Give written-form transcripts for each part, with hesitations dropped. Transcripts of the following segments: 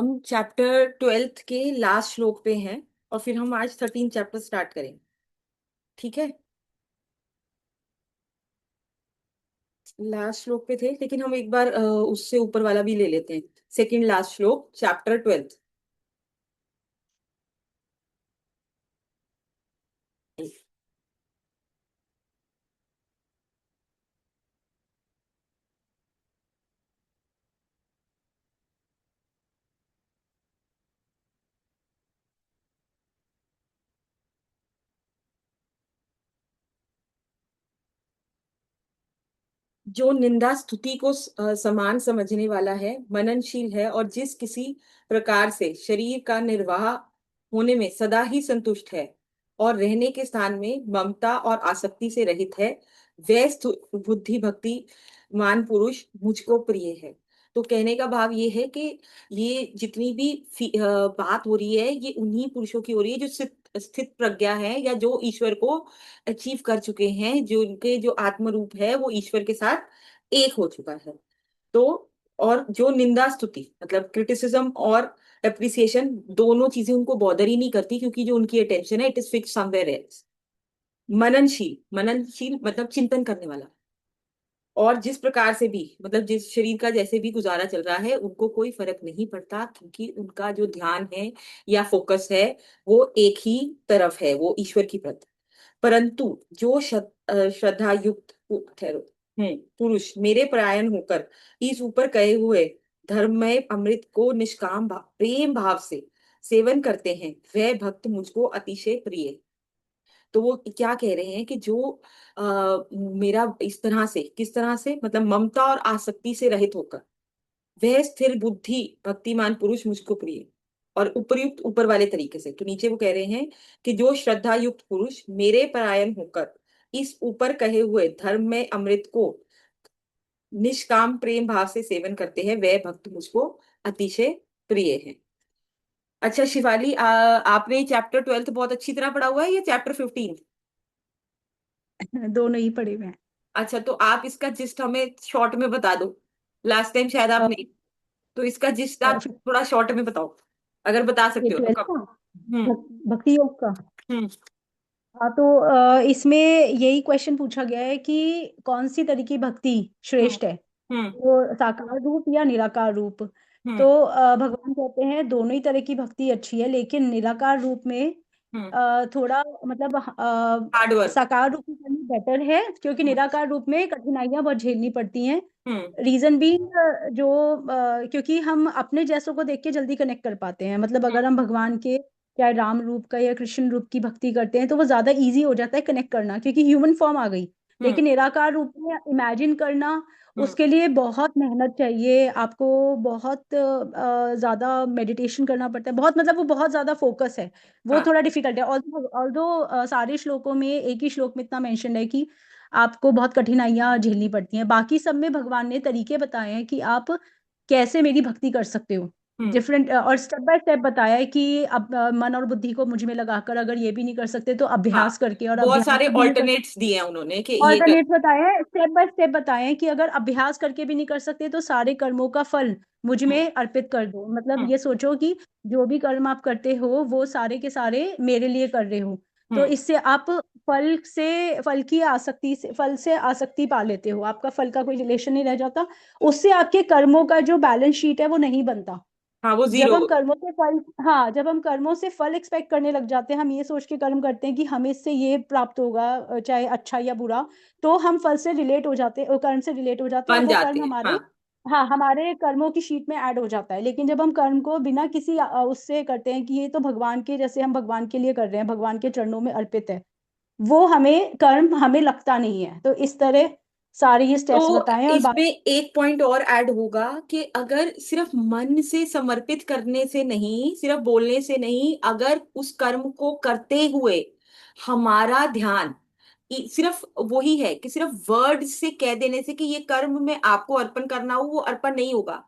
हम chapter 12th के last श्लोक पे हैं और फिर हम आज 13 चैप्टर स्टार्ट करेंगे। ठीक है। लास्ट श्लोक पे थे लेकिन हम एक बार उससे ऊपर वाला भी ले लेते हैं। सेकंड लास्ट श्लोक चैप्टर 12th। जो निंदा स्तुति को समान समझने वाला है, मननशील है और जिस किसी प्रकार से शरीर का निर्वाह होने में सदा ही संतुष्ट है और रहने के स्थान में ममता और आसक्ति से रहित है, वह बुद्धि भक्ति मान पुरुष मुझको प्रिय है। तो कहने का भाव ये है कि ये जितनी भी बात हो रही है ये उन्हीं पुरुषों की हो रही है जो स्थित प्रज्ञा है या जो ईश्वर को अचीव कर चुके हैं, जो उनके जो आत्म रूप है वो ईश्वर के साथ एक हो चुका है। तो और जो निंदा स्तुति मतलब क्रिटिसिज्म और एप्रिसिएशन दोनों चीजें उनको बॉदर ही नहीं करती, क्योंकि जो उनकी अटेंशन है it is fix somewhere else. मननशील, मननशील मतलब चिंतन करने वाला। और जिस प्रकार से भी मतलब जिस शरीर का जैसे भी गुजारा चल रहा है उनको कोई फर्क नहीं पड़ता, क्योंकि उनका जो ध्यान है या फोकस है वो एक ही तरफ है, वो ईश्वर की प्रति। परंतु जो श्रद्धा युक्त ठहरो पुरुष मेरे परायण होकर इस ऊपर कहे हुए धर्ममय अमृत को निष्काम प्रेम भाव से सेवन करते हैं, वह भक्त मुझको अतिशय प्रिय है। तो वो क्या कह रहे हैं कि जो मेरा इस तरह से, किस तरह से मतलब ममता और आसक्ति से रहित होकर वह स्थिर बुद्धि भक्तिमान पुरुष मुझको प्रिय है। और उपयुक्त ऊपर वाले तरीके से तो नीचे वो कह रहे हैं कि जो श्रद्धा युक्त पुरुष मेरे परायण होकर इस ऊपर कहे हुए धर्म में अमृत को निष्काम प्रेम भाव से सेवन करते हैं, वह भक्त मुझको अतिशय प्रिय है। अच्छा शिवाली, आपने चैप्टर 12 बहुत अच्छी तरह पढ़ा हुआ है या चैप्टर 15? दोनों ही पढ़े हुए हैं। अच्छा, तो आप इसका जिस्ट हमें शॉर्ट में बता दो। लास्ट टाइम शायद आप अ, नहीं, तो इसका जिस्ट अ, आप थोड़ा शॉर्ट में बताओ, अगर बता ये सकते हो तो 12 कब। का हम्म। भक्ति योग का। हम्म। हाँ तो इसमें यही क्वेश्चन पूछा गया है कि कौन सी तरह की भक्ति हम्म। श्रेष्ठ है, हम्म। वो साकार रूप या निराकार रूप। हम्म। तो भगवान कहते हैं दोनों ही तरह की भक्ति अच्छी है, लेकिन निराकार रूप में हम्म। थोड़ा मतलब हार्ड वर्क। साकार रूप में करनी बेटर है, क्योंकि हम्म। निराकार रूप में कठिनाइयां बहुत झेलनी पड़ती हैं। हम्म। रीजन भी जो क्योंकि हम अपने जैसों को देख के जल्दी कनेक्ट कर पाते हैं, मतलब अगर हम भगवान के चाहे राम रूप का या कृष्ण रूप की भक्ति करते हैं तो वो ज्यादा इजी हो जाता है कनेक्ट करना, क्योंकि ह्यूमन फॉर्म आ गई। हम्म। लेकिन निराकार रूप में इमेजिन करना, हम्म। उसके लिए बहुत मेहनत चाहिए आपको, बहुत ज्यादा मेडिटेशन करना पड़ता है, बहुत मतलब वो बहुत ज्यादा फोकस है। वो हाँ। थोड़ा डिफिकल्ट है। ऑल्दो सारे श्लोकों में एक ही श्लोक में इतना मेंशन है कि आपको बहुत कठिनाइयां झेलनी पड़ती हैं। बाकी सब में भगवान ने तरीके बताए हैं कि आप कैसे मेरी भक्ति कर सकते हो। हम्म। डिफरेंट और स्टेप बाय स्टेप बताया है कि अब मन और बुद्धि को मुझ में लगाकर अगर ये भी नहीं कर सकते तो हाँ, अभ्यास करके, और बहुत अभ्यास सारे भी नहीं कर ऑल्टरनेट्स दिए हैं उन्होंने कि ये कर। ऑल्टरनेट बताए हैं, स्टेप बाय स्टेप बताए हैं कि अगर अभ्यास करके भी नहीं कर सकते तो सारे कर्मों का फल मुझ हम्म। में अर्पित कर दो। मतलब हम्म। ये सोचो कि जो भी कर्म आप करते हो वो सारे के सारे मेरे लिए कर रहे हो। तो हम्म। इससे आप फल से आसक्ति पा लेते हो, आपका फल का कोई रिलेशन नहीं रह जाता। उससे आपके कर्मों का जो बैलेंस शीट है वो नहीं बनता। हाँ, वो जब जीरो। हम कर्मों से फल हाँ, जब हम कर्मों से फल एक्सपेक्ट करने लग जाते हैं, हम ये सोच के कर्म करते हैं कि हमें इससे ये प्राप्त होगा, चाहे अच्छा या बुरा, तो हम फल से रिलेट हो जाते हैं, कर्म से रिलेट हो जाते हैं, और बन वो जाते कर्म हैं, हमारे हाँ। हाँ हमारे कर्मों की शीट में ऐड हो जाता है। लेकिन जब हम कर्म को बिना किसी उससे करते हैं कि ये तो भगवान के, जैसे हम भगवान के लिए कर रहे हैं, भगवान के चरणों में अर्पित है, वो हमें कर्म हमें लगता नहीं है। तो इस तरह सारे ये स्टेप्स तो बताए हैं। और इसमें एक पॉइंट और ऐड होगा कि अगर सिर्फ मन से समर्पित करने से नहीं, सिर्फ बोलने से नहीं, अगर उस कर्म को करते हुए हमारा ध्यान सिर्फ वही है कि सिर्फ वर्ड से कह देने से कि ये कर्म मैं आपको अर्पण करना हो, वो अर्पण नहीं होगा।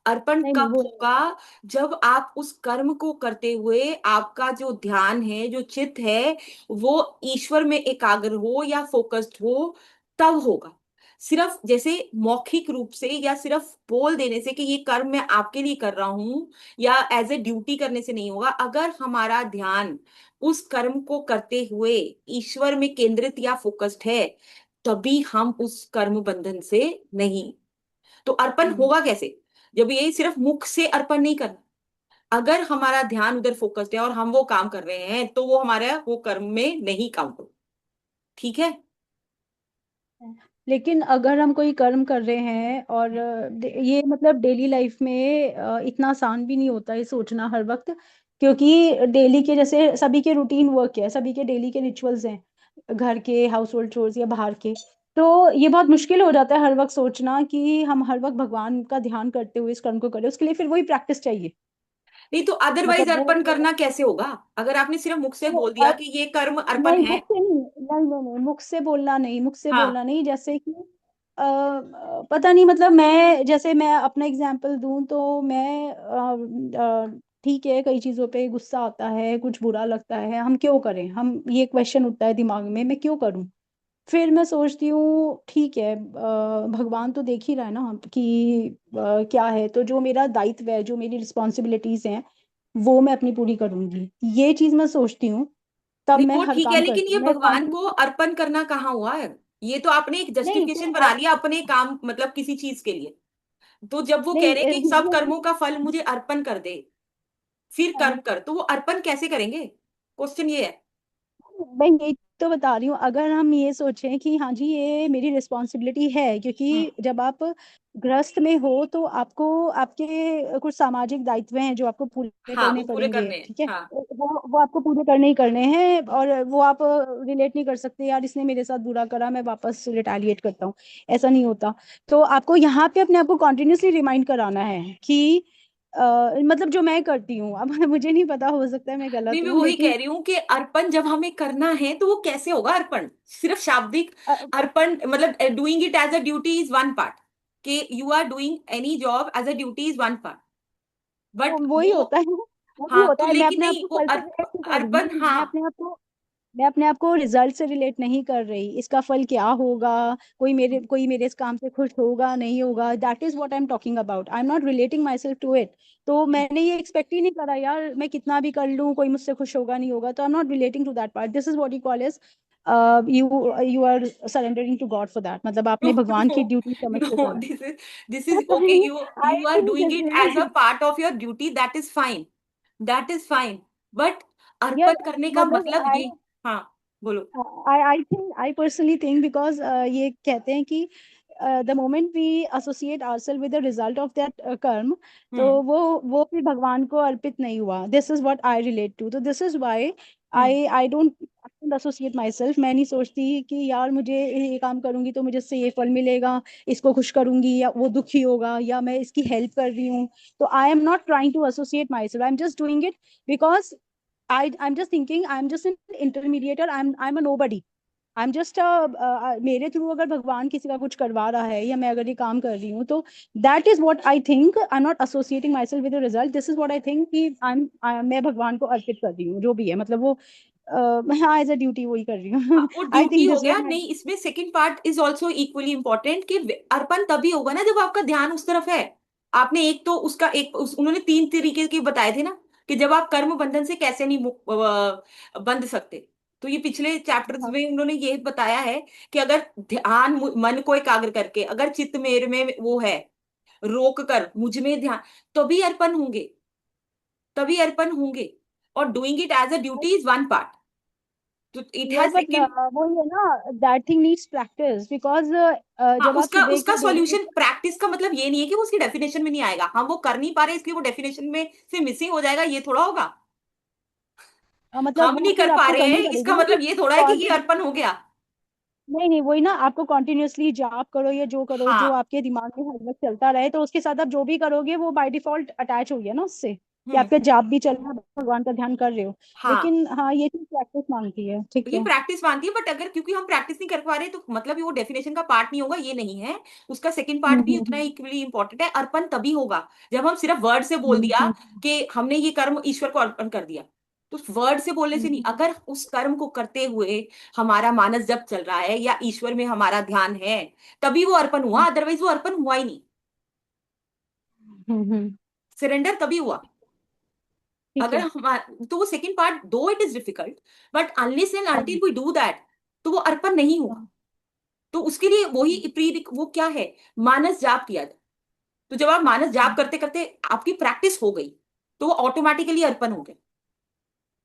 अर्पण नहीं नहीं, कब वो नहीं होगा? होगा। जब आप उस कर्म को करते हुए आपका जो ध्यान है, जो चित्त है, वो ईश्वर में एकाग्र हो या फोकस्ड हो, तब होगा। सिर्फ जैसे मौखिक रूप से या सिर्फ बोल देने से कि ये कर्म मैं आपके लिए कर रहा हूं या एज ए ड्यूटी करने से नहीं होगा। अगर हमारा ध्यान उस कर्म को करते हुए ईश्वर में केंद्रित या फोकस्ड है, तभी हम उस कर्म बंधन से नहीं। तो अर्पण हम्म। होगा कैसे? जब ये सिर्फ मुख से अर्पण नहीं करना, अगर हमारा ध्यान उधर फोकस्ड है और हम वो काम कर रहे हैं, तो वो हमारा वो कर्म में नहीं काउंट हो। ठीक है। लेकिन अगर हम कोई कर्म कर रहे हैं और ये मतलब डेली लाइफ में इतना आसान भी नहीं होता है सोचना हर वक्त, क्योंकि डेली के जैसे सभी के रूटीन वर्क है, सभी के डेली के रिचुअल्स हैं, घर के हाउस होल्ड चोर्स या बाहर के। तो ये बहुत मुश्किल हो जाता है हर वक्त सोचना कि हम हर वक्त भगवान का ध्यान करते हुए इस कर्म को करें। उसके लिए फिर वही प्रैक्टिस चाहिए। नहीं तो अदरवाइज मतलब अर्पण वो करना कैसे होगा? अगर आपने सिर्फ मुख से वो बोल दिया कि ये कर्म अर्पण नहीं, है। मुख से नहीं, नहीं नहीं नहीं, मुख से बोलना नहीं, मुख से हाँ। बोलना नहीं। जैसे कि पता नहीं, मतलब मैं जैसे मैं अपना एग्जांपल दूं तो मैं ठीक है, कई चीज़ों पे गुस्सा आता है, कुछ बुरा लगता है, हम क्यों करें, हम ये क्वेश्चन उठता है दिमाग में, मैं क्यों करूं। फिर मैं सोचती हूँ ठीक है, भगवान तो देख ही रहा है ना कि क्या है, तो जो मेरा दायित्व है, जो मेरी रिस्पॉन्सिबिलिटीज हैं, वो मैं अपनी पूरी करूंगी। ये चीज मैं सोचती हूँ, तब नहीं मैं वो हर ठीक है, काम लेकिन करती ये हूँ। मैं भगवान कॉन्टिन्यू को अर्पण करना कहाँ हुआ है? ये तो आपने एक नहीं तो जस्टिफिकेशन बना लिया अपने काम, मतलब किसी चीज के लिए। तो जब वो कह नहीं रहे कि सब ये कर्मों का फल मुझे अर्पण कर दे, फिर कर्म कर, तो वो अर्पण कैसे करेंगे? क्वेश्चन ये है। मैं यही तो बता रही हूँ। अगर हम ये सोचें कि हाँ जी ये मेरी रिस्पॉन्सिबिलिटी है, हम्म। क्योंकि जब आप गृहस्थ में हो तो आपको आपके कुछ सामाजिक दायित्व हैं जो आपको पूरे हाँ वो करने पूरे पड़ेंगे, करने हैं, ठीक है। हाँ। वो आपको पूरे करने ही करने हैं, और वो आप रिलेट नहीं कर सकते यार इसने मेरे साथ बुरा करा मैं वापस रिटेलिएट करता हूँ, ऐसा नहीं होता। तो आपको यहाँ पे अपने आप को कॉन्टिन्यूसली रिमाइंड कराना है कि मतलब जो मैं करती हूँ, अब मुझे नहीं पता, हो सकता है मैं नहीं गलत मैं हूँ, वही कह लेकिन रही हूँ कि अर्पण जब हमें करना है तो वो कैसे होगा अर्पण? सिर्फ शाब्दिक अर्पण मतलब doing it as a duty is one part, कि you are doing any job as a duty is one part, but वो वही वो। होता है, वही हाँ होता तो है। मैं लेकिन अपने आप नहीं को वो फल से रिलेट नहीं कर रही, अर्पण, नहीं हाँ। मैं अपने आप को रिजल्ट से रिलेट नहीं कर रही, इसका फल क्या होगा, कोई मेरे इस काम से खुश होगा नहीं होगा, that is what I am talking about. I am not relating myself to it. तो मैंने ये एक्सपेक्ट ही नहीं करा यार, मैं कितना भी कर लूँ कोई मुझसे खुश होगा नहीं होगा, तो I am not relating to that part. This is what you call as you are surrendering to God for that, मतलब No, आपने भगवान की no, ड्यूटी समझ के no. करा। This is पता okay. नहीं, आई You are think doing this it as a is, part of your duty. That is fine. That is fine. But यार अर्पण करने का मतलब मतलब ये। हाँ बोलो। I think, I personally think, because ये कहते हैं कि the moment we associate ourselves with the result of that karma, तो हम्म। वो फिर भगवान को अर्पित नहीं हुआ। This is what I relate to, तो this is why hmm. I don't associate myself. मैं नहीं सोचती कि यार मुझे ये काम करूंगी तो मुझे इससे ये फल मिलेगा, इसको खुश करूंगी या वो दुखी होगा, या मैं इसकी हेल्प कर रही हूँ। तो I am not trying to associate myself, I am just doing it because I'm just thinking I'm just an intermediator, I'm a nobody, I'm just a मेरे थ्रू अगर भगवान किसी का कुछ करवा रहा है या मैं अगर ये काम कर रही हूँ तो that is what I think, I'm not associating myself with the result, this is what I think कि मैं भगवान को अर्पित कर रही हूँ जो भी है, मतलब वो हाँ एज अ ड्यूटी वही कर रही हाँ, हूँ। वो आई ड्यूटी थिंक हो दिस गया। व्हाट मैं। नहीं, इसमें second part is also equally important कि अर्पण तभी होगा ना जब आपका ध्यान उस तरफ है। आपने एक तो उसका उन्होंने तीन तरीके के बताए थे ना, कि जब आप कर्म बंधन से कैसे नहीं बंध सकते। तो ये पिछले चैप्टर्स हाँ, में उन्होंने ये बताया है कि अगर ध्यान मन को एकाग्र करके, अगर चित्त मेरे में वो है, रोक कर मुझ में ध्यान, तभी अर्पण होंगे, तभी अर्पण होंगे। और doing it as a duty is one part, तो इट यार हैज बट सेकंड। वो ही है ना, that thing needs practice, because हाँ जब आप उसका सुबह उसका के डेली, सॉल्यूशन, प्रैक्टिस का मतलब ये नहीं है कि वो उसकी डेफिनेशन में नहीं आएगा, हम वो कर नहीं पा रहे इसलिए वो डेफिनेशन में से मिसिंग हो जाएगा, ये थोड़ा होगा। मतलब हम वो नहीं कर फिर पा आपको रहे करनी हैं पड़ेगी इसका ना, मतलब ये थोड़ा है कि ये अर्पण हो गया। नहीं नहीं, वही ना, आपको कॉन्टिन्यूअसली जाप करो या जो करो जो हाँ। आपके दिमाग में हर वक्त चलता रहे, तो उसके साथ आप जो भी करोगे वो बाय डिफॉल्ट अटैच हो गया ना उससे, कि हम्म। आपका जाप भी चल रहा है, भगवान का ध्यान कर रहे हो। हाँ लेकिन हाँ, ये चीज प्रैक्टिस मांगती है, ठीक ये है। प्रैक्टिस मानती है, बट अगर क्योंकि हम प्रैक्टिस नहीं कर पा रहे तो मतलब ये वो डेफिनेशन का पार्ट नहीं होगा, ये नहीं है। उसका सेकंड पार्ट भी उतना हम्म। इक्वली इंपॉर्टेंट है। अर्पण तभी होगा जब हम सिर्फ वर्ड से बोल हम्म, दिया हम्म, कि हमने ये कर्म ईश्वर को अर्पण कर दिया। तो वर्ड से बोलने से नहीं, हम्म अगर उस कर्म को करते हुए हमारा मानस जप चल रहा है या ईश्वर में हमारा ध्यान है, तभी वो अर्पण हुआ, अदरवाइज वो अर्पण हुआ ही नहीं। हम्म। सरेंडर तभी हुआ ठीक अगर है। हम, तो वो सेकंड पार्ट दो it is difficult, but unless and हाँ अनटिल वी डू दैट, तो वो अर्पण नहीं होगा। हाँ तो उसके लिए वही प्री, वो क्या है, मानस जाप किया जाए। तो जब आप मानस जाप करते करते आपकी प्रैक्टिस हो गई, तो वो ऑटोमेटिकली अर्पण हो गए।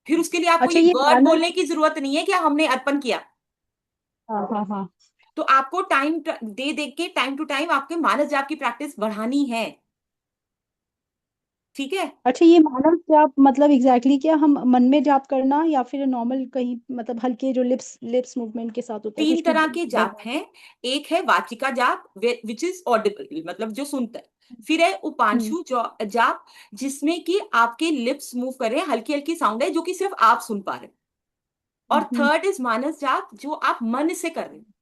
फिर उसके लिए आपको अच्छा ये ये वर्ड मानस। बोलने की जरूरत नहीं है कि हमने अर्पण किया। हाँ हाँ हाँ। तो आपको टाइम दे दे के टाइम टू टाइम आपके मानस जाप की प्रैक्टिस बढ़ानी है। ठीक है। अच्छा ये मानस जाप मतलब एग्जैक्टली क्या, हम मन में जाप करना या फिर नॉर्मल कहीं मतलब हल्के जो लिप्स लिप्स मूवमेंट के साथ होता है तीन कुछ भी तरह के जाप भगवान। हैं। एक है वाचिका जाप, विच इज ऑडिबल, मतलब जो सुनता है। फिर है हम्म उपांशु जाप, जिसमें कि आपके लिप्स मूव कर रहे हैं, हल्की हल्की साउंड है जो कि सिर्फ आप सुन पा रहे हैं। और हम्म थर्ड इज मानस जाप, जो आप मन से कर रहे हैं।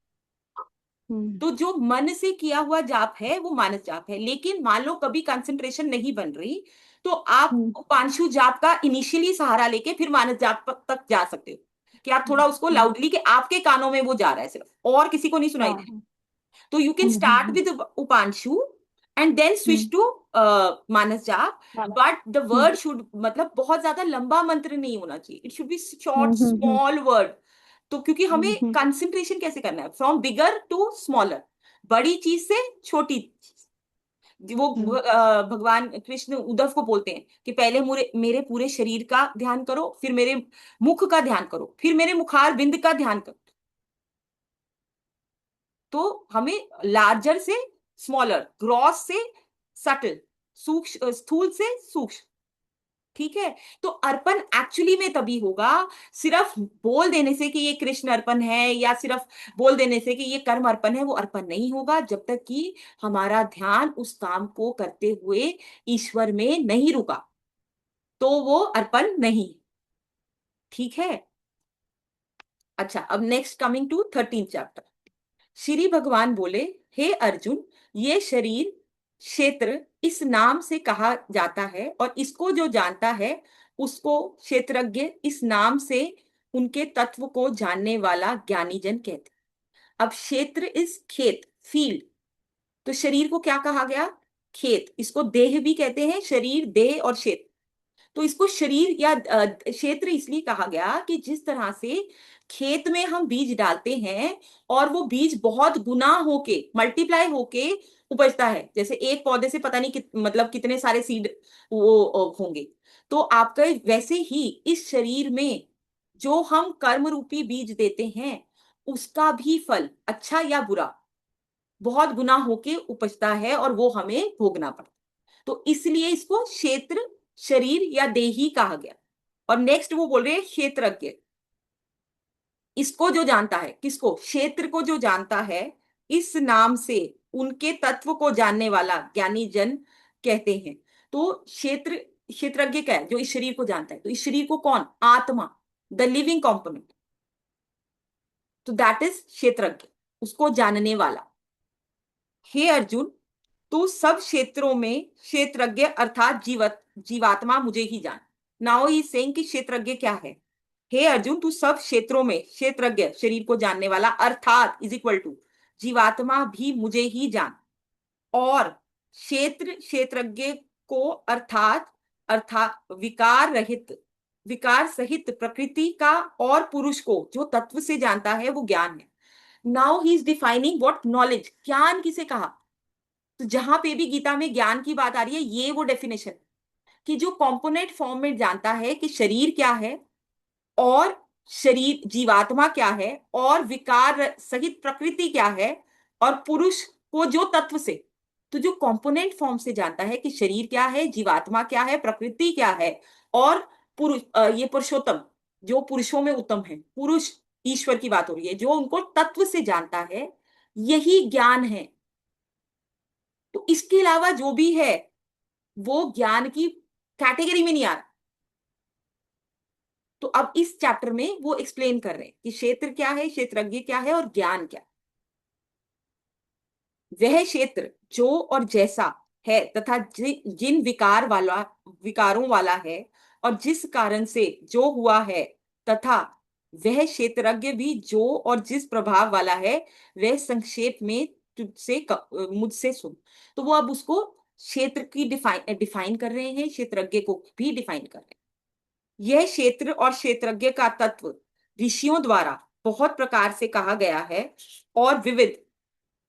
हम्म तो जो मन से किया हुआ जाप है वो मानस जाप है। लेकिन मान लो कभी कंसंट्रेशन नहीं बन रही, तो आप हम्म उपांशु जाप का इनिशियली सहारा लेके फिर मानस जाप तक जा सकते हो, कि आप थोड़ा उसको हम्म। लाउडली, कि आपके कानों में वो जा रहा है सिर्फ, और किसी को नहीं हाँ सुनाई दे हाँ। रहा। तो you can start hmm. With Upanshu and then switch hmm. To Manas jaap. Manas. But the hmm word should, मतलब बहुत ज्यादा लंबा मंत्र नहीं होना चाहिए, it should be hmm short hmm hmm small word. तो क्योंकि हमें हम्म कंसंट्रेशन कैसे करना है, फ्रॉम बिगर टू स्मॉलर, बड़ी चीज से छोटी चीज। वो हम्म भगवान कृष्ण उद्धव को बोलते हैं कि पहले मेरे मेरे पूरे शरीर का ध्यान करो, फिर मेरे मुख का ध्यान करो, फिर मेरे मुखार बिंद का ध्यान करो। तो हमें लार्जर से स्मॉलर, ग्रॉस से सटल, सूक्ष्म स्थूल से सूक्ष्म। ठीक है। तो अर्पण एक्चुअली में तभी होगा, सिर्फ बोल देने से कि ये कृष्ण अर्पण है, या सिर्फ बोल देने से कि ये कर्म अर्पण है, वो अर्पण नहीं होगा जब तक कि हमारा ध्यान उस काम को करते हुए ईश्वर में नहीं रुका, तो वो अर्पण नहीं। ठीक है। अच्छा, अब next coming to 13 chapter. Shri भगवान बोले, हे अर्जुन, ये शरीर क्षेत्र इस नाम से कहा जाता है, और इसको जो जानता है उसको क्षेत्रज्ञ इस नाम से उनके तत्व को जानने वाला ज्ञानी जन कहते हैं। अब क्षेत्र इस खेत, फील्ड। तो शरीर को क्या कहा गया, खेत। इसको देह भी कहते हैं, शरीर, देह और क्षेत्र। तो इसको शरीर या क्षेत्र इसलिए कहा गया कि जिस तरह से खेत में हम बीज डालते हैं और वो बीज बहुत गुना होके, मल्टीप्लाई होके उपजता है, जैसे एक पौधे से पता नहीं मतलब कितने सारे सीड वो होंगे। तो आपके वैसे ही इस शरीर में जो हम कर्म रूपी बीज देते हैं, उसका भी फल, अच्छा या बुरा, बहुत गुना होके उपजता है, और वो हमें भोगना पड़ता है। तो इसलिए इसको क्षेत्र, शरीर या देही कहा गया। और नेक्स्ट वो बोल रहे हैं क्षेत्रज्ञ, इसको जो जानता है, किसको, क्षेत्र को जो जानता है, इस नाम से उनके तत्व को जानने वाला ज्ञानी जन कहते हैं। तो क्षेत्र, क्षेत्रज्ञ क्या है, जो इस शरीर को जानता है। तो इस शरीर को कौन, आत्मा, द लिविंग कॉम्पोनेंट, तो दैट इज क्षेत्रज्ञ, उसको जानने वाला। हे अर्जुन, तू सब क्षेत्रों में क्षेत्रज्ञ अर्थात जीवात्मा मुझे ही जान। नाउ ही सेइंग कि क्षेत्रज्ञ क्या है। हे अर्जुन, तू सब क्षेत्रों में क्षेत्रज्ञ, शरीर को जानने वाला, अर्थात इज इक्वल टू जीवात्मा भी मुझे ही जान। और क्षेत्र, क्षेत्रज्ञ को अर्थात, अर्थात विकार रहित, विकार सहित प्रकृति का, और पुरुष को जो तत्व से जानता है वो ज्ञान है। Now he is defining what knowledge, ज्ञान किसे कहा। तो जहां पे भी गीता में ज्ञान की बात आ रही है, ये वो डेफिनेशन, कि जो कंपोनेंट फॉर्म में जानता है कि शरीर क्या है, और शरीर जीवात्मा क्या है, और विकार सहित प्रकृति क्या है, और पुरुष को जो तत्व से, तो जो कंपोनेंट फॉर्म से जानता है कि शरीर क्या है, जीवात्मा क्या है, प्रकृति क्या है, और पुरुष, ये पुरुषोत्तम, जो पुरुषों में उत्तम है, पुरुष ईश्वर की बात हो रही है, जो उनको तत्व से जानता है, यही ज्ञान है। तो इसके अलावा जो भी है वो ज्ञान की कैटेगरी में नहीं आ रहा। तो अब इस चैप्टर में वो एक्सप्लेन कर रहे हैं कि क्षेत्र क्या है, क्षेत्रज्ञ क्या है, और ज्ञान क्या। वह क्षेत्र जो और जैसा है तथा जिन विकारों वाला है, और जिस कारण से जो हुआ है, तथा वह क्षेत्रज्ञ भी जो और जिस प्रभाव वाला है, वह संक्षेप में तुझसे मुझसे सुन। तो वो अब उसको क्षेत्र की डिफाइन डिफाइन कर रहे हैं, क्षेत्रज्ञ को भी डिफाइन कर रहे हैं। यह क्षेत्र और क्षेत्रज्ञ का तत्व ऋषियों द्वारा बहुत प्रकार से कहा गया है, और विविध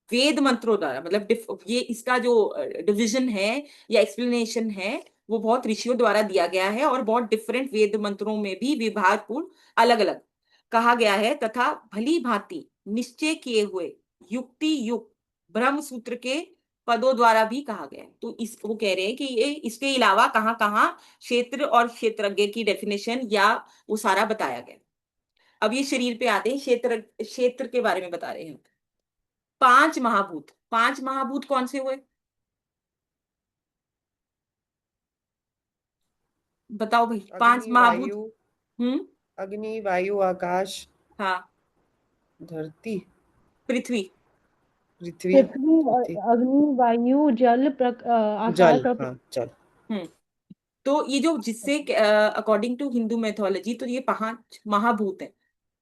वेद मंत्रों द्वारा, मतलब ये इसका जो डिवीजन है या एक्सप्लेनेशन है, वो बहुत ऋषियों द्वारा दिया गया है, और बहुत डिफरेंट वेद मंत्रों में भी विभागपूर्ण अलग अलग कहा गया है, तथा भली भांति निश्चय किए हुए युक्ति युक्त ब्रह्म सूत्र के पदों द्वारा भी कहा गया है। तो इस वो कह रहे हैं कि ये इसके अलावा कहाँ कहाँ क्षेत्र और क्षेत्रज्ञ की डेफिनेशन या वो सारा बताया गया। अब ये शरीर पे आते हैं, क्षेत्र क्षेत्र के बारे में बता रहे हैं। पांच महाभूत, पांच महाभूत कौन से हुए, बताओ भाई, पांच अग्नि महाभूत। वायु, हम्म। अग्नि वायु आकाश, हाँ। धरती, पृथ्वी। पृथ्वी, पृथ्वी, धरती, अग्नि, वायु, जल, जल, आकाश और हाँ जल। हम्म। तो ये जो जिससे अकॉर्डिंग टू हिंदू मैथोलॉजी तो ये पांच महाभूत है।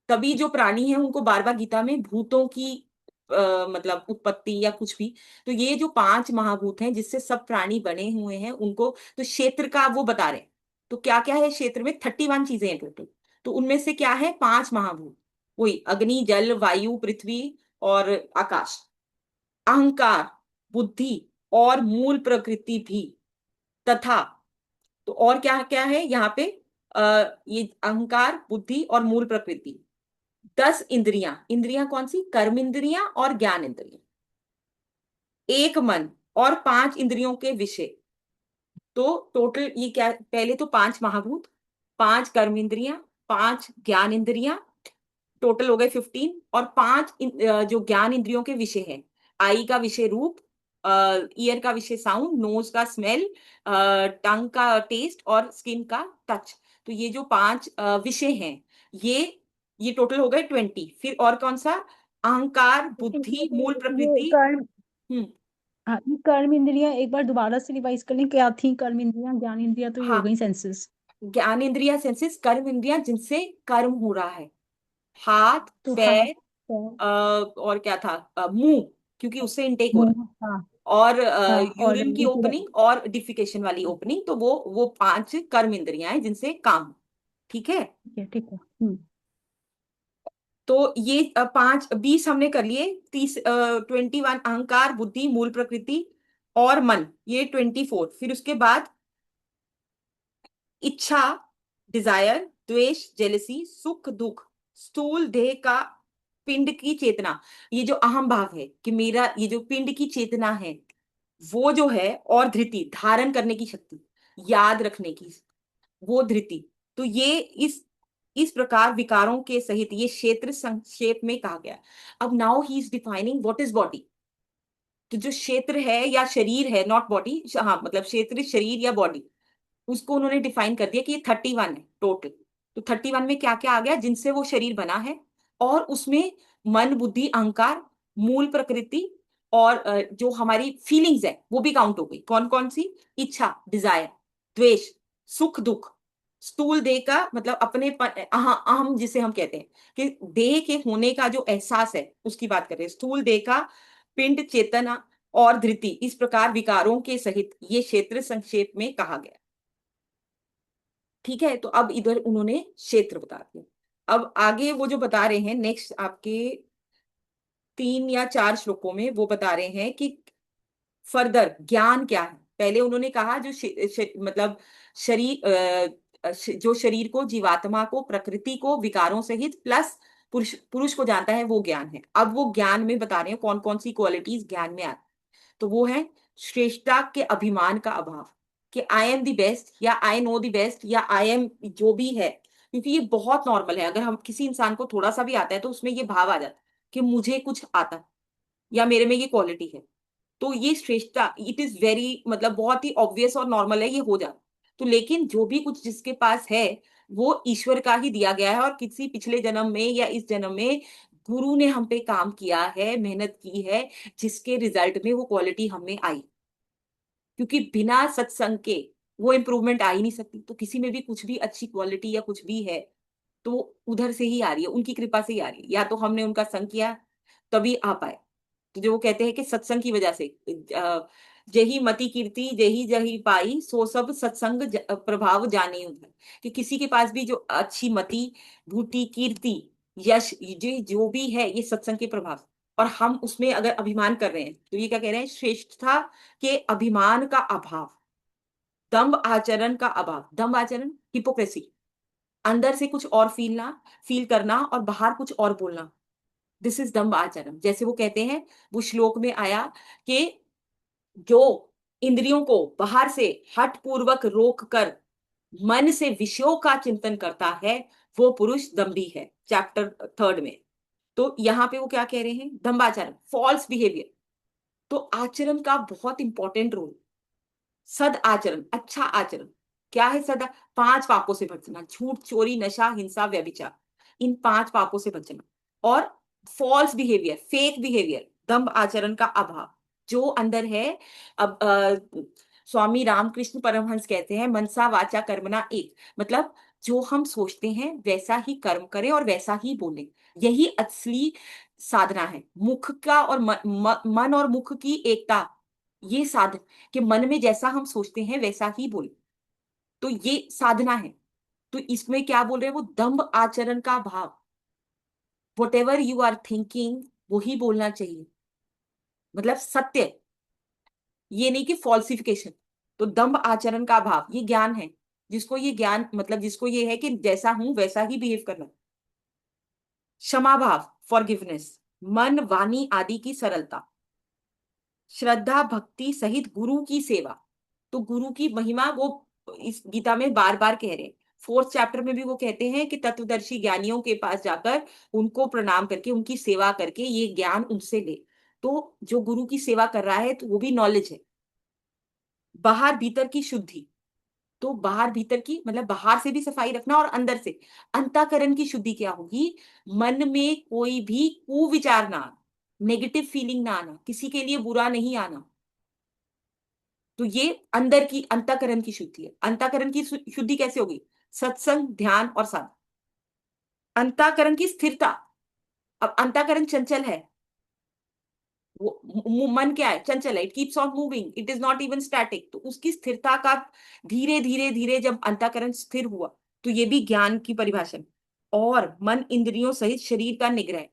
तभी जो प्राणी है उनको बार बार गीता में भूतों की मतलब उत्पत्ति या कुछ भी, तो ये जो पांच महाभूत हैं जिससे सब प्राणी बने हुए हैं उनको, तो क्षेत्र का वो बता रहे हैं। तो क्या क्या है क्षेत्र में, 31 चीजें हैं टोटल। तो उनमें से क्या है, पांच महाभूत, वही अग्नि जल वायु पृथ्वी और आकाश। अहंकार, बुद्धि और मूल प्रकृति भी, तथा, तो और क्या क्या है यहाँ पे, ये अहंकार बुद्धि और मूल प्रकृति। 10 इंद्रियां, इंद्रियां कौन सी, कर्म इंद्रियां और ज्ञान इंद्रियां। एक मन और पांच इंद्रियों के विषय। तो टोटल ये क्या, पहले तो पांच महाभूत, पांच कर्म इंद्रियां, पांच ज्ञान इंद्रियां, टोटल हो गए 15, और पांच जो ज्ञान इंद्रियों के विषय हैं। आई का विषय रूप, ईयर का विषय साउंड, नोज का स्मेल, टंग का टेस्ट और स्किन का टच। तो ये जो पांच विषय हैं, ये टोटल हो गए 20। फिर और कौन सा, अहंकार बुद्धि मूल ये प्रकृति। कर्म, हम्म। हाँ, ये कर्म इंद्रियां एक बार दोबारा से रिवाइज कर लें, क्या थी कर्म इंद्रियां, ज्ञान इंद्रियां तो ये हो हाँ, गई सेंसेस। ज्ञान इंद्रिया सेंसेस, कर्म इंद्रिया जिनसे कर्म हो रहा है, हाथ तो हाथ, पैर, पैर, और क्या था, मुंह, क्योंकि उससे इनटेक हो रहा मुंह, हाँ, है, और हाँ, और यूरिन की ओपनिंग और डिफिकेशन वाली ओपनिंग, तो वो पांच कर्म इंद्रियां हैं जिनसे काम हो। ठीक है। ठीक है, ठीक है। तो ये पांच 20 हमने कर लिए, 21 अहंकार बुद्धि मूल प्रकृति और मन, ये 24। फिर उसके बाद इच्छा, डिजायर, द्वेष, जेलसी, सुख दुख, स्थूल देह का, पिंड की चेतना, ये जो अहम भाव है कि मेरा ये जो पिंड की चेतना है वो जो है, और धृति धारण करने की शक्ति, याद रखने की वो धृति। तो ये इस प्रकार विकारों के सहित ये क्षेत्र संक्षेप में कहा गया। अब now he is defining what is body. तो जो क्षेत्र है या शरीर है, नॉट बॉडी, हाँ मतलब क्षेत्र शरीर या बॉडी, उसको उन्होंने डिफाइन कर दिया कि ये 31 है टोटल। तो 31 में क्या क्या आ गया, जिनसे वो शरीर बना है, और उसमें मन बुद्धि अहंकार मूल प्रकृति और जो हमारी फीलिंग्स है वो भी काउंट हो गई। कौन कौन सी, इच्छा डिजायर, द्वेष, सुख दुख, स्थूल देह का मतलब अपने अहम जिसे हम कहते हैं कि देह के होने का जो एहसास है उसकी बात कर रहे हैं, स्थूल देह का, पिंड चेतना और धृति, इस प्रकार विकारों के सहित ये क्षेत्र संक्षेप में कहा गया। ठीक है। तो अब इधर उन्होंने क्षेत्र बता दिया। अब आगे वो जो बता रहे हैं नेक्स्ट आपके 3 या 4 श्लोकों में वो बता रहे हैं कि फर्दर ज्ञान क्या है। पहले उन्होंने कहा जो मतलब शरीर, जो शरीर को जीवात्मा को प्रकृति को विकारों सहित प्लस पुरुष पुरुष को जानता है वो ज्ञान है। अब वो ज्ञान में बता रहे हैं कौन कौन सी क्वालिटीज ज्ञान में आती। तो वो है श्रेष्ठता के अभिमान का अभाव, कि आई एम द बेस्ट या आई नो द बेस्ट या आई एम जो भी है, क्योंकि ये बहुत नॉर्मल है। अगर हम किसी इंसान को थोड़ा सा भी आता है तो उसमें ये भाव आ जाता है कि मुझे कुछ आता है या मेरे में ये क्वालिटी है। तो ये श्रेष्ठता इट इज वेरी मतलब बहुत ही ऑब्वियस और नॉर्मल है, ये हो जाता। तो लेकिन जो भी कुछ जिसके पास है वो ईश्वर का ही दिया गया है, और किसी पिछले जन्म में या इस जन्म में गुरु ने हम पे काम किया है, मेहनत की है, जिसके रिजल्ट में वो क्वालिटी हमें आई। क्योंकि बिना सत्संग के वो इम्प्रूवमेंट आ ही नहीं सकती। तो किसी में भी कुछ भी अच्छी क्वालिटी या कुछ भी है तो उधर से ही आ रही है, उनकी कृपा से ही आ रही है, या तो हमने उनका संग किया तभी आ पाए। तो जो वो कहते हैं कि सत्संग की वजह से जही मति कीर्ति जही जही पाई सो सब सत्संग प्रभाव जाने उधर, कि किसी के पास भी जो अच्छी मति बूटी कीर्ति यश ये जो भी है ये सत्संग के प्रभाव, और हम उसमें अगर अभिमान कर रहे हैं तो ये क्या कह रहे हैं, श्रेष्ठता के अभिमान का अभाव, दम्भ आचरण का अभाव। दम्भ आचरण हिपोक्रेसी, अंदर से कुछ और फील करना और बाहर कुछ और बोलना, दिस इज दम्भ आचरण। जैसे वो कहते हैं, वो श्लोक में आया कि जो इंद्रियों को बाहर से हठ पूर्वक रोक कर मन से विषयों का चिंतन करता है वो पुरुष दम्भी है, चैप्टर 3 में। तो यहाँ पे वो क्या कह रहे हैं, दम्भाचरण, फॉल्स बिहेवियर। तो आचरण का बहुत इंपॉर्टेंट रोल, सद आचरण, अच्छा आचरण क्या है, सदा 5 पापों से बचना, झूठ चोरी नशा हिंसा व्यभिचार, इन 5 पापों से बचना। और फॉल्स बिहेवियर, फेक बिहेवियर, दंभ आचरण का अभाव जो अंदर है। अब स्वामी रामकृष्ण परमहंस कहते हैं मनसा वाचा कर्मणा एक, मतलब जो हम सोचते हैं वैसा ही कर्म करें और वैसा ही बोलें, यही असली साधना है। मुख का और मन और मुख की एकता, ये साधन, कि मन में जैसा हम सोचते हैं वैसा ही बोले, तो ये साधना है। तो इसमें क्या बोल रहे हैं वो, दंभ आचरण का भाव, whatever you are thinking वही बोलना चाहिए, मतलब सत्य, ये नहीं कि फॉल्सिफिकेशन। तो दंभ आचरण का भाव ये ज्ञान है, जिसको ये ज्ञान मतलब जिसको ये है कि जैसा हूं वैसा ही बिहेव करना। क्षमा भाव, फॉरगिवनेस, मन वाणी आदि की सरलता, श्रद्धा भक्ति सहित गुरु की सेवा। तो गुरु की महिमा वो इस गीता में बार बार कह रहे हैं। 4th चैप्टर में भी वो कहते हैं कि तत्वदर्शी ज्ञानियों के पास जाकर उनको प्रणाम करके उनकी सेवा करके ये ज्ञान उनसे ले। तो जो गुरु की सेवा कर रहा है तो वो भी नॉलेज है। बाहर भीतर की शुद्धि, तो बाहर भीतर की मतलब बाहर से भी सफाई रखना और अंदर से अंतःकरण की शुद्धि क्या होगी, मन में कोई भी कुविचार ना आना, नेगेटिव फीलिंग ना आना, किसी के लिए बुरा नहीं आना। तो ये अंदर की अंतःकरण की शुद्धि है। अंतःकरण की शुद्धि कैसे होगी, सत्संग ध्यान और साधना। अंतःकरण की स्थिरता, अब अंतःकरण चंचल है, वो मन क्या है, चंचल है, it keeps on moving, it is not even static. तो उसकी स्थिरता का धीरे धीरे धीरे जब अंतःकरण स्थिर हुआ तो ये भी ज्ञान की परिभाषा है। और मन इंद्रियों सहित शरीर का निग्रह,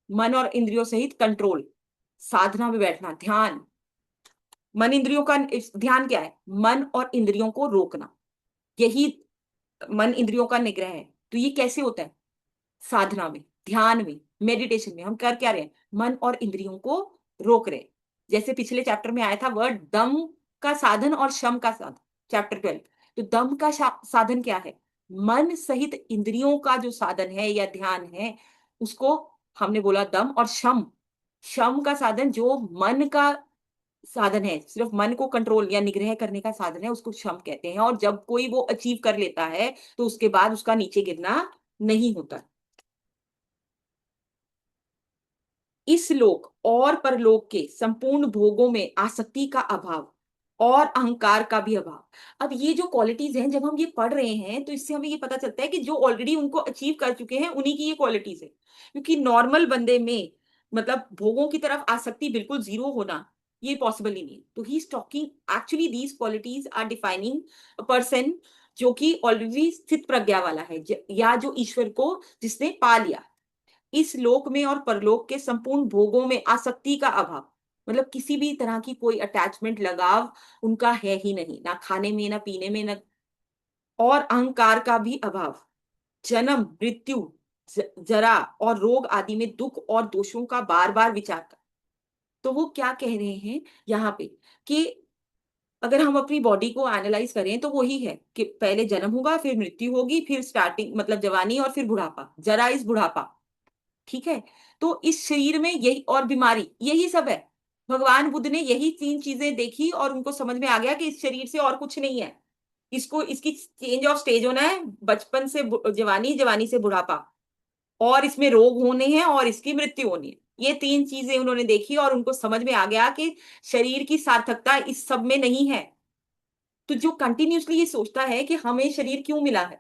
मन और इंद्रियों सहित कंट्रोल, साधना में बैठना, ध्यान। मन इंद्रियों का ध्यान क्या है, मन और इंद्रियों को रोकना, यही मन इंद्रियों का निग्रह है। तो ये कैसे होता है, साधना में, ध्यान में, मेडिटेशन में हम कर क्या रहे हैं, मन और इंद्रियों को रोक रहे हैं। जैसे पिछले चैप्टर में आया था वर्ड दम का साधन और शम का साधन, चैप्टर 12। तो दम का साधन क्या है, मन सहित इंद्रियों का जो साधन है या ध्यान है उसको हमने बोला दम। और शम, शम का साधन जो मन का साधन है, सिर्फ मन को कंट्रोल या निग्रह करने का साधन है, उसको शम कहते हैं। और जब कोई वो अचीव कर लेता है तो उसके बाद उसका नीचे गिरना नहीं होता। इस लोक और परलोक के संपूर्ण भोगों में आसक्ति का अभाव और अहंकार का भी अभाव। अब ये जो क्वालिटीज हैं जब हम ये पढ़ रहे हैं तो इससे हमें ये पता चलता है कि जो ऑलरेडी उनको अचीव कर चुके हैं उन्हीं की ये क्वालिटीज है। क्योंकि नॉर्मल बंदे में मतलब भोगों की तरफ आसक्ति बिल्कुल जीरो होना ये पॉसिबल ही नहीं है। तो he is talking actually these qualities are defining a person जो कि ऑलरेडी स्थित प्रज्ञा वाला है, या जो ईश्वर को जिसने पा लिया। इस लोक में और परलोक के संपूर्ण भोगों में आसक्ति का अभाव, मतलब किसी भी तरह की कोई अटैचमेंट लगाव उनका है ही नहीं, ना खाने में ना पीने में ना। और अहंकार का भी अभाव, जन्म मृत्यु जरा और रोग आदि में दुख और दोषों का बार बार विचार कर। तो वो क्या कह रहे हैं यहाँ पे कि अगर हम अपनी बॉडी को एनालाइज करें तो वही है कि पहले जन्म होगा फिर मृत्यु होगी फिर स्टार्टिंग मतलब जवानी और फिर बुढ़ापा, जरा इस बुढ़ापा, ठीक है। तो इस शरीर में यही और बीमारी यही सब है। भगवान बुद्ध ने यही 3 चीजें देखी और उनको समझ में आ गया कि इस शरीर से और कुछ नहीं है, इसको इसकी चेंज ऑफ स्टेज होना है, बचपन से जवानी, जवानी से बुढ़ापा, और इसमें रोग होने हैं और इसकी मृत्यु होनी है। ये 3 चीजें उन्होंने देखी और उनको समझ में आ गया कि शरीर की सार्थकता इस सब में नहीं है। तो जो कंटिन्यूअसली ये सोचता है कि हमें शरीर क्यों मिला है,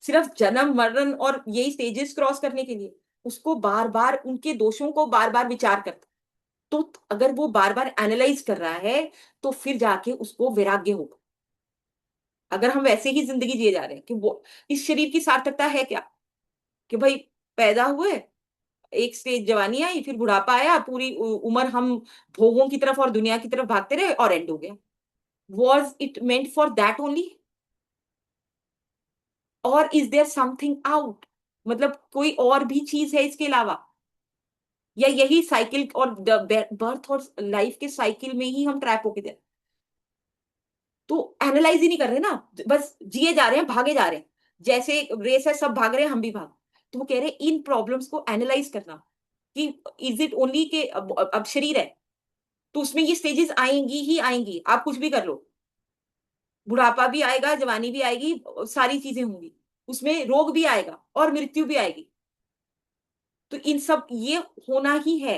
सिर्फ जन्म मरण और यही स्टेजेस क्रॉस करने के लिए, उसको बार बार उनके दोषों को बार बार विचार करता। तो अगर वो बार बार एनालाइज कर रहा है तो फिर जाके उसको वैराग्य होगा। अगर हम वैसे ही जिंदगी जिए जा रहे हैं कि वो इस शरीर की सार्थकता है क्या, कि भाई पैदा हुए, एक स्टेज जवानी आई, फिर बुढ़ापा आया, पूरी उम्र हम भोगों की तरफ और दुनिया की तरफ भागते रहे और एंड हो गया। Was it meant for that only, और इज देयर समथिंग आउट, मतलब कोई और भी चीज है इसके अलावा, या यही साइकिल और बर्थ और लाइफ के साइकिल में ही हम ट्रैप होके थे। तो एनालाइज ही नहीं कर रहे ना, बस जिए जा रहे हैं, भागे जा रहे हैं, जैसे रेस है, सब भाग रहे हैं, हम भी भाग। तो वो कह रहे हैं इन प्रॉब्लम्स को एनालाइज करना कि इज इट ओनली के अब शरीर है तो उसमें ये स्टेजेस आएंगी ही आएंगी, आप कुछ भी कर लो, बुढ़ापा भी आएगा, जवानी भी आएगी, सारी चीजें होंगी, उसमें रोग भी आएगा और मृत्यु भी आएगी। तो इन सब ये होना ही है।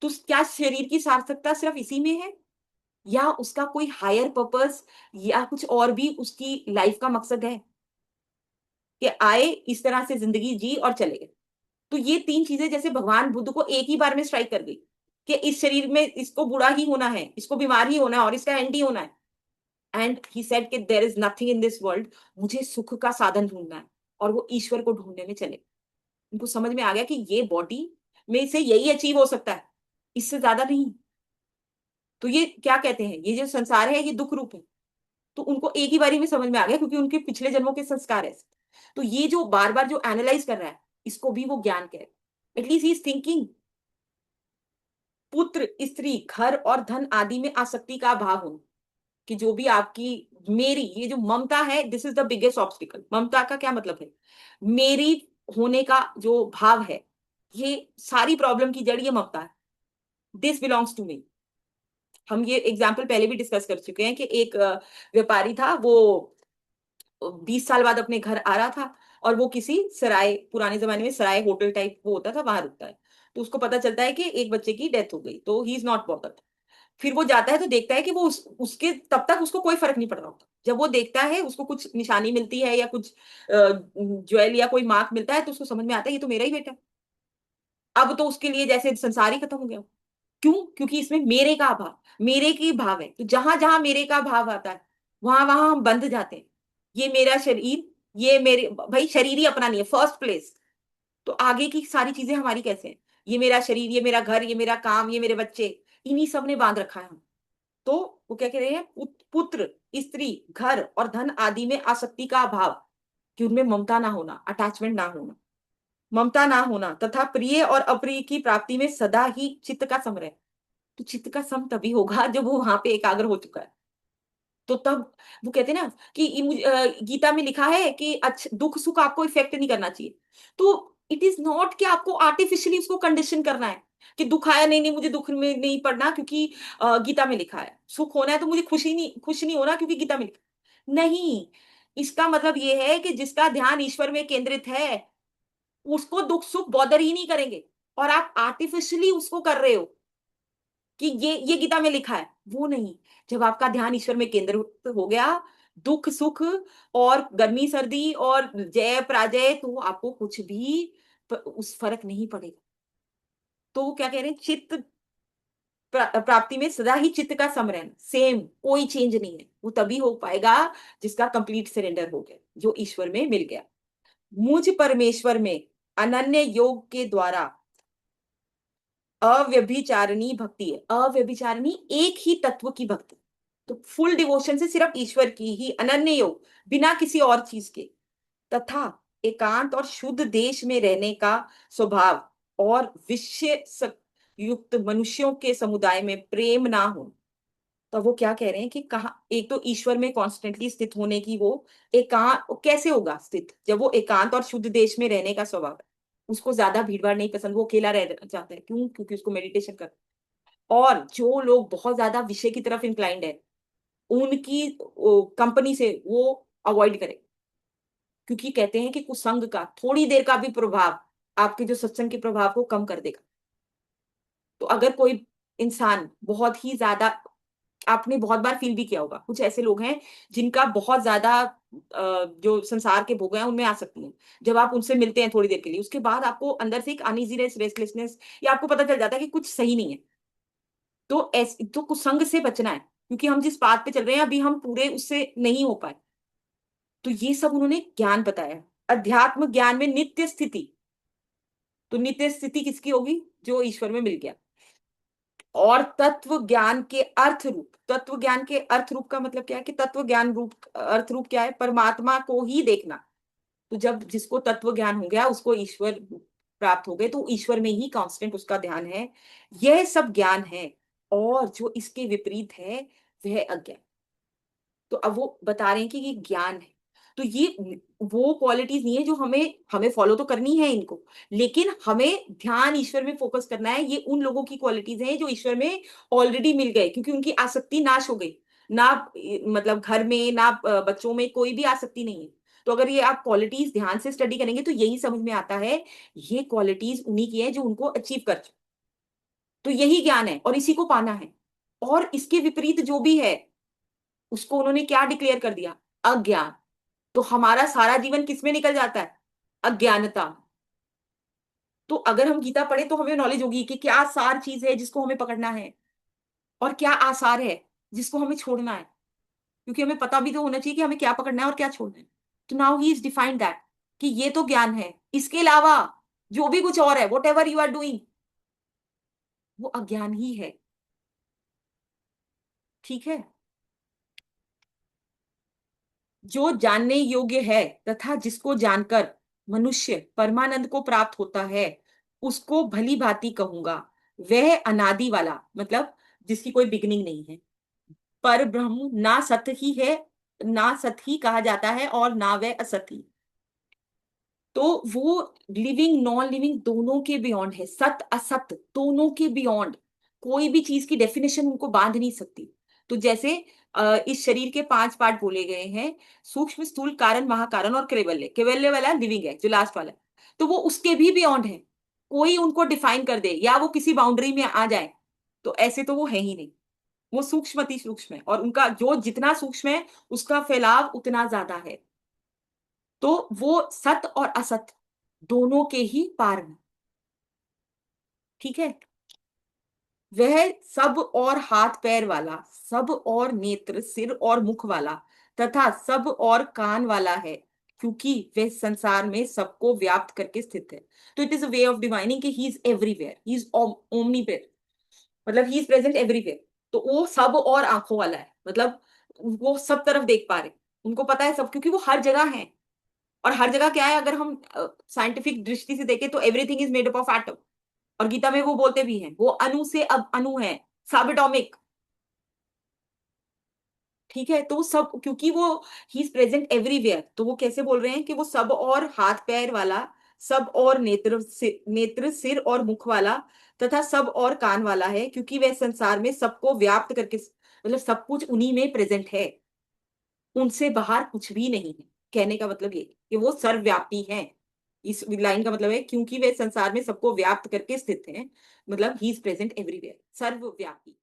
तो क्या शरीर की सार्थकता सिर्फ इसी में है, या उसका कोई हायर पर्पस या कुछ और भी उसकी लाइफ का मकसद है कि आए इस तरह से जिंदगी जी और चले गए। तो ये तीन चीजें जैसे भगवान बुद्ध को एक ही बार में स्ट्राइक कर गई कि इस शरीर में इसको बुरा ही होना है, इसको बीमार ही होना है और इसका एंड ही होना है। एंड ही सेड कि there is nothing in this world, मुझे सुख का साधन ढूंढना है, और वो ईश्वर को ढूंढने में चले। उनको समझ में आ गया कि ये बॉडी में से यही अचीव हो सकता है, इससे ज्यादा नहीं। तो ये क्या कहते हैं, ये जो संसार है ये दुख रूप है। तो उनको एक ही बारी में समझ में आ गया, क्योंकि उनके पिछले जन्मों के संस्कार है। तो ये जो बार बार जो एनालाइज कर रहा है, इसको भी वो ज्ञान कह रहे हैं। At least he is thinking. पुत्र, स्त्री, घर और धन आदि में आसक्ति का अभाव होना, कि जो भी आपकी, मेरी, ये जो ममता है, this is the biggest obstacle. ममता का क्या मतलब है, मेरी होने का जो भाव है, ये सारी प्रॉब्लम की जड़ ये ममता है। This belongs to me. हम ये एग्जाम्पल पहले भी डिस्कस कर चुके हैं कि एक व्यापारी था, वो 20 साल बाद अपने घर आ रहा था, और वो किसी सराय, पुराने जमाने में सराय होटल टाइप वो होता था, वहां रुकता है। तो उसको पता चलता है कि एक बच्चे की डेथ हो गई, तो ही इज नॉट बॉदर्ड। फिर वो जाता है तो देखता है कि वो उसके तब तक उसको कोई फर्क नहीं पड़ रहा होता। जब वो देखता है, उसको कुछ निशानी मिलती है या कुछ ज्वेल या कोई मार्क मिलता है, तो उसको समझ में आता है ये तो मेरा ही बेटा है। अब तो उसके लिए जैसे संसार ही खत्म हो गया। क्यों? क्योंकि इसमें मेरे का भाव, मेरे की भाव है। तो जहां जहां मेरे का भाव आता है, वहां वहां हम बंध जाते हैं। ये मेरा शरीर, ये मेरे, भाई शरीर ही अपना नहीं है फर्स्ट प्लेस। तो आगे की सारी चीजें हमारी कैसे हैं? ये मेरा शरीर, ये मेरा घर, ये मेरा काम, ये मेरे बच्चे, इन्हीं सब ने बांध रखा है हम। तो वो क्या कह रहे हैं, पुत्र, स्त्री, घर और धन आदि में आसक्ति का अभाव, कि उनमें ममता ना होना, अटैचमेंट ना होना, ममता ना होना, तथा प्रिय और अप्रिय की प्राप्ति में सदा ही चित्त का सम रहे। तो चित्त का सम तभी होगा जब वो वहां पे एकाग्र हो चुका है। तो तब वो कहते हैं ना कि गीता में लिखा है कि अच्छा, दुख सुख आपको इफेक्ट नहीं करना चाहिए। तो इट इज नॉट कि आपको आर्टिफिशियली उसको कंडीशन करना है कि दुख आया, नहीं नहीं मुझे दुख में नहीं पड़ना क्योंकि गीता में लिखा है। सुख होना है तो मुझे खुश नहीं होना क्योंकि गीता में लिखा है। नहीं, इसका मतलब ये है कि जिसका ध्यान ईश्वर में केंद्रित है, उसको दुख सुख बॉदर ही नहीं करेंगे। और आप आर्टिफिशियली उसको कर रहे हो कि ये गीता में लिखा है, वो नहीं। जब आपका ध्यान ईश्वर में केंद्रित हो गया, दुख सुख और गर्मी सर्दी और जय पराजय, तो आपको कुछ भी उस फर्क नहीं पड़ेगा। तो वो क्या कह रहे हैं, चित्त प्राप्ति में सदा ही चित्त का समरण, सेम, कोई चेंज नहीं है। वो तभी हो पाएगा जिसका कंप्लीट सरेंडर हो गया, जो ईश्वर में मिल गया। मुझ परमेश्वर में अनन्य योग के द्वारा अव्यभिचारिणी भक्ति है। अव्यभिचारिणी एक ही तत्व की भक्ति, तो फुल डिवोशन से सिर्फ ईश्वर की ही, अनन्य योग, बिना किसी और चीज के, तथा एकांत और शुद्ध देश में रहने का स्वभाव, और विषय युक्त मनुष्यों के समुदाय में प्रेम ना हो। तो वो क्या कह रहे हैं कि कहा, एक तो ईश्वर में कॉन्स्टेंटली स्थित होने की वो एकांत कैसे होगा स्थित, जब वो एकांत और शुद्ध देश में रहने का स्वभाव है। उसको ज्यादा भीड़ भाड़ नहीं पसंद, वो अकेला रह जाता है। क्यों? क्योंकि उसको मेडिटेशन कर। और जो लोग बहुत ज्यादा विषय की तरफ इंक्लाइंड है, उनकी कंपनी से वो अवॉइड करे, क्योंकि कहते हैं कि कुसंग का थोड़ी देर का भी प्रभाव आपके जो सत्संग के प्रभाव को कम कर देगा। तो अगर कोई इंसान बहुत ही ज्यादा आपने बहुत बार फील भी किया होगा, कुछ ऐसे लोग हैं जिनका बहुत ज्यादा जो संसार के भोग हैं उनमें आ सकती हैं। जब आप उनसे मिलते हैं थोड़ी देर के लिए, उसके बाद आपको अंदर से एक अनइजीनेस, रेस्टलेसनेस, या आपको पता चल जाता है कि कुछ सही नहीं है। तो ऐसे तो कुसंग से बचना है, क्योंकि हम जिस बात पे चल रहे हैं अभी हम पूरे उससे नहीं हो पाए। तो ये सब उन्होंने ज्ञान बताया। अध्यात्म ज्ञान में नित्य स्थिति, तो नित्य स्थिति किसकी होगी? जो ईश्वर में मिल गया। और तत्व ज्ञान के अर्थ रूप, तत्व ज्ञान के अर्थ रूप का मतलब क्या है कि तत्व ज्ञान रूप, अर्थ रूप क्या है? परमात्मा को ही देखना। तो जब जिसको तत्व ज्ञान हो गया उसको ईश्वर प्राप्त हो गए, तो ईश्वर में ही कांस्टेंट उसका ध्यान है। यह सब ज्ञान है। और जो इसके विपरीत है वह अज्ञान। तो अब वो बता रहे हैं कि ये ज्ञान है। तो ये वो क्वालिटीज नहीं है जो हमें हमें फॉलो तो करनी है इनको, लेकिन हमें ध्यान ईश्वर में फोकस करना है। ये उन लोगों की क्वालिटीज हैं जो ईश्वर में ऑलरेडी मिल गए, क्योंकि उनकी आसक्ति नाश हो गई। ना मतलब घर में ना बच्चों में कोई भी आसक्ति नहीं है। तो अगर ये आप क्वालिटीज ध्यान से स्टडी करेंगे तो यही समझ में आता है, ये क्वालिटीज उन्हीं की है जो उनको अचीव कर चुके। तो यही ज्ञान है और इसी को पाना है। और इसके विपरीत जो भी है उसको उन्होंने क्या डिक्लेयर कर दिया? अज्ञान। तो हमारा सारा जीवन किसमें निकल जाता है? अज्ञानता। तो अगर हम गीता पढ़े तो हमें नॉलेज होगी कि क्या सार चीज है जिसको हमें पकड़ना है, और क्या आसार है जिसको हमें छोड़ना है। क्योंकि हमें पता भी तो होना चाहिए कि हमें क्या पकड़ना है और क्या छोड़ना है। तो now he is defined that कि ये तो ज्ञान है, इसके अलावा जो भी कुछ और है, whatever you are doing, वो अज्ञान ही है। ठीक है। जो जानने योग्य है तथा जिसको जानकर मनुष्य परमानंद को प्राप्त होता है, उसको भली भांति कहूंगा। वह अनादि वाला, मतलब जिसकी कोई बिगनिंग नहीं है, पर ब्रह्म ना सत्य ही है, ना सत्य ही कहा जाता है और ना वह असत्य ही। तो वो लिविंग नॉन लिविंग दोनों के बियॉन्ड है, सत्य असत्य दोनों के बियॉन्ड। कोई भी चीज की डेफिनेशन उनको बांध नहीं सकती। तो जैसे इस शरीर के 5 पार्ट बोले गए हैं, सूक्ष्म स्थूल कारण महाकारण और कैवल्य। कैवल्य वाला लिविंग है जो लास्ट वाला, तो वो उसके भी बियॉन्ड है। कोई उनको डिफाइन कर दे या वो किसी बाउंड्री में आ जाए, तो ऐसे तो वो है ही नहीं। वो सूक्ष्म अति सूक्ष्म है, और उनका जो जितना सूक्ष्म है उसका फैलाव उतना ज्यादा है। तो वो सत्य और असत्य दोनों के ही पार में। ठीक है। वह सब और हाथ पैर वाला, सब और नेत्र सिर और मुख वाला, तथा सब और कान वाला है, क्योंकि वह संसार में सबको व्याप्त करके स्थित है। तो it is a way of divining कि he is everywhere, he is omniwhere, मतलब ही इज प्रेजेंट एवरीवेयर। तो वो सब और आंखों वाला है, मतलब वो सब तरफ देख पा रहे, उनको पता है सब, क्योंकि वो हर जगह है। और हर जगह क्या है, अगर हम साइंटिफिक दृष्टि से देखें तो everything is made up of atom. और गीता में वो बोलते भी हैं, वो अणु से अब अणु है, सबएटॉमिक। ठीक है। तो सब, क्योंकि वो ही इज प्रेजेंट एवरीवेयर, तो वो कैसे बोल रहे हैं कि वो सब और हाथ पैर वाला, सब और नेत्र सिर और मुख वाला, तथा सब और कान वाला है, क्योंकि वह संसार में सबको व्याप्त करके, मतलब सब कुछ उन्हीं में प्रेजेंट है, उनसे बाहर कुछ भी नहीं है। कहने का मतलब ये कि वो सर्वव्यापी हैं। इस लाइन का मतलब है क्योंकि वे संसार में सबको व्याप्त करके स्थित हैं, मतलब ही इज प्रेजेंट एवरीवेयर, सर्वव्यापी।